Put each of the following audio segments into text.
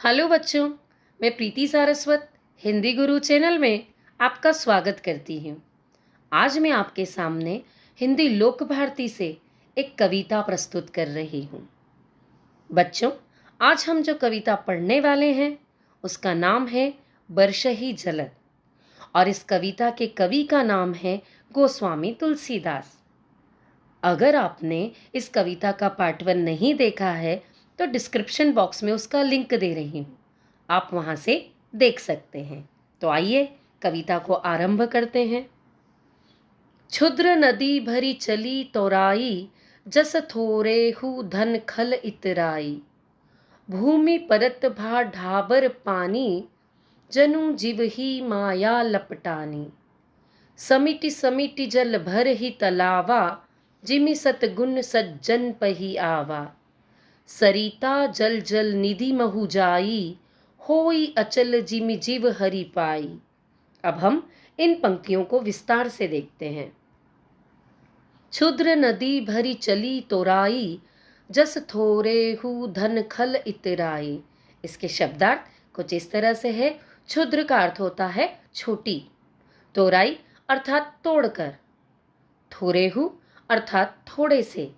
Hello बच्चों, मैं प्रीति सारस्वत हिंदी गुरु channel में आपका स्वागत करती हूँ। आज मैं आपके सामने हिंदी लोक भारती से एक कविता प्रस्तुत कर रही हूँ। बच्चों, आज हम जो कविता पढ़ने वाले हैं उसका नाम है बरसही जलद और इस कविता के कवि का नाम है गोस्वामी तुलसीदास। अगर आपने इस कविता का पार्ट 1 नहीं देखा है तो डिस्क्रिप्शन बॉक्स में उसका लिंक दे रही हूँ, आप वहाँ से देख सकते हैं। तो आइए कविता को आरंभ करते हैं। क्षुद्र नदी भरी चली तोराई, जस थोरे हु धन खल इतराई। भूमि परत भा ढाबर पानी, जनु जीव ही माया लपटानी। समिति समिति जल भर ही तलावा, जिमि सतगुण सज्जन पही आवा। सरिता जल जल निधि महु जाई, होई अचल जिमि जीव हरि पाई। अब हम इन पंक्तियों को विस्तार से देखते हैं। क्षुद्र नदी भरी चली तोराई, जस थोरे हु धन खल इतराई। इसके शब्दार्थ कुछ इस तरह से है। क्षुद्र का अर्थ होता है छोटी, तोराई अर्थात तोड़कर, थोरेहु अर्थात थोड़े से,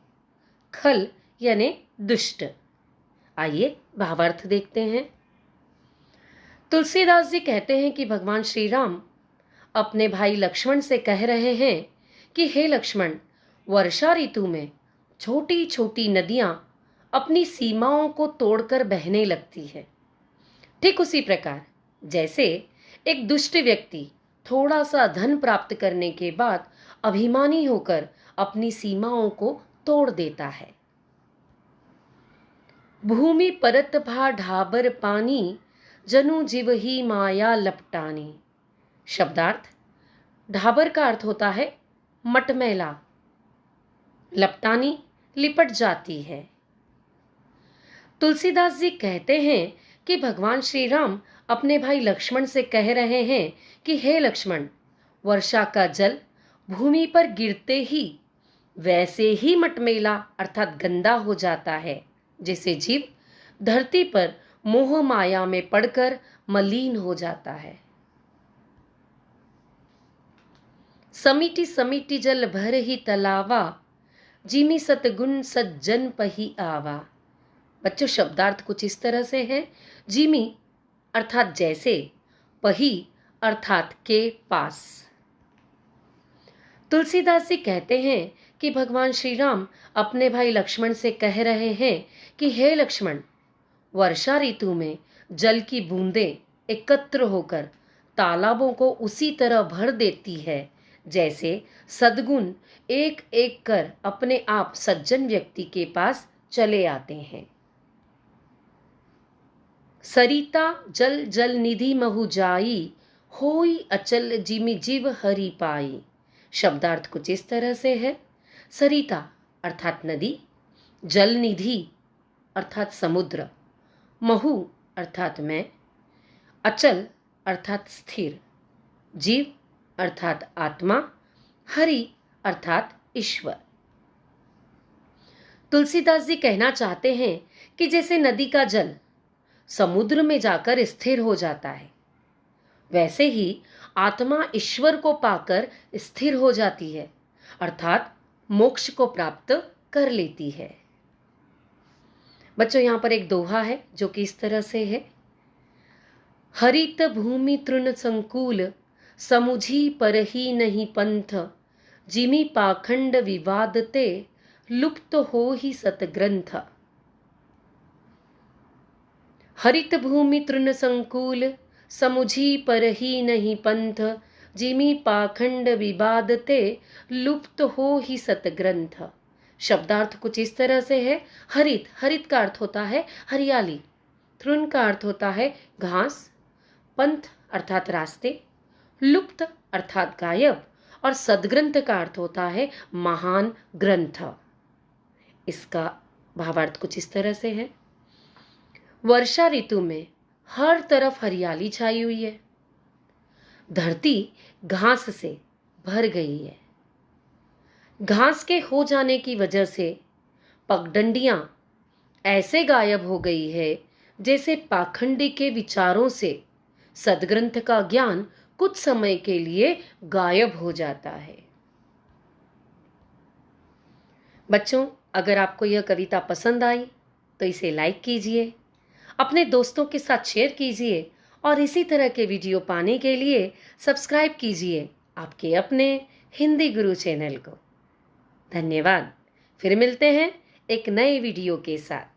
खल यानी दुष्ट। आइए भावार्थ देखते हैं। तुलसीदास जी कहते हैं कि भगवान श्री राम अपने भाई लक्ष्मण से कह रहे हैं कि हे लक्ष्मण, वर्षा ऋतु में छोटी छोटी नदियां अपनी सीमाओं को तोड़कर बहने लगती है। ठीक उसी प्रकार जैसे एक दुष्ट व्यक्ति थोड़ा सा धन प्राप्त करने के बाद अभिमानी होकर अपनी सीमाओं को तोड़ देता है। भूमि परत भा ढाबर पानी, जनु जीव ही माया लपटानी। शब्दार्थ, ढाबर का अर्थ होता है मटमैला, लपटानी लिपट जाती है। तुलसीदास जी कहते हैं कि भगवान श्री राम अपने भाई लक्ष्मण से कह रहे हैं कि हे लक्ष्मण, वर्षा का जल भूमि पर गिरते ही वैसे ही मटमेला अर्थात गंदा हो जाता है जैसे जीव धरती पर मोह माया में पड़कर मलिन हो जाता है। समिति समिति जल भर ही तलावा, जिमि सतगुण सज्जन पही आवा। बच्चों, शब्दार्थ कुछ इस तरह से है। जिमि अर्थात जैसे, पही अर्थात के पास। तुलसीदास जी कहते हैं कि भगवान श्री राम अपने भाई लक्ष्मण से कह रहे हैं कि हे लक्ष्मण, वर्षा ऋतु में जल की बूंदें एकत्र होकर तालाबों को उसी तरह भर देती है जैसे सद्गुण एक एक कर अपने आप सज्जन व्यक्ति के पास चले आते हैं। सरिता जल जल निधि महु जाई, होई अचल जिमि जीव हरि पाई। शब्दार्थ कुछ इस तरह से है। सरिता अर्थात नदी, जल निधि अर्थात समुद्र, महु अर्थात मैं, अचल अर्थात स्थिर, जीव अर्थात आत्मा, हरि अर्थात ईश्वर। तुलसीदास जी कहना चाहते हैं कि जैसे नदी का जल समुद्र में जाकर स्थिर हो जाता है, वैसे ही आत्मा ईश्वर को पाकर स्थिर हो जाती है अर्थात मोक्ष को प्राप्त कर लेती है। बच्चों, यहां पर एक दोहा है जो कि इस तरह से है। हरित भूमि तृण संकुल, समुझी पर ही नहीं पंथ। जिमि पाखंड विवादते, लुप्त हो ही सतग्रंथ। हरित भूमि तृण संकुल, समुझी पर ही नहीं पंथ। जिमि पाखंड विवादते, लुप्त हो ही सतग्रंथ। शब्दार्थ कुछ इस तरह से है। हरित, हरित का अर्थ होता है हरियाली, तृण का अर्थ होता है घास, पंथ अर्थात रास्ते, लुप्त अर्थात गायब और सदग्रंथ का अर्थ होता है महान ग्रंथ। इसका भावार्थ कुछ इस तरह से है। वर्षा ऋतु में हर तरफ हरियाली छाई हुई है, धरती घास से भर गई है। घास के हो जाने की वजह से पगडंडियां ऐसे गायब हो गई है जैसे पाखंडी के विचारों से सद्ग्रंथ का ज्ञान कुछ समय के लिए गायब हो जाता है। बच्चों, अगर आपको यह कविता पसंद आई तो इसे लाइक कीजिए, अपने दोस्तों के साथ शेयर कीजिए और इसी तरह के वीडियो पाने के लिए सब्सक्राइब कीजिए आपके अपने हिंदी गुरु चैनल को। धन्यवाद। फिर मिलते हैं एक नए वीडियो के साथ।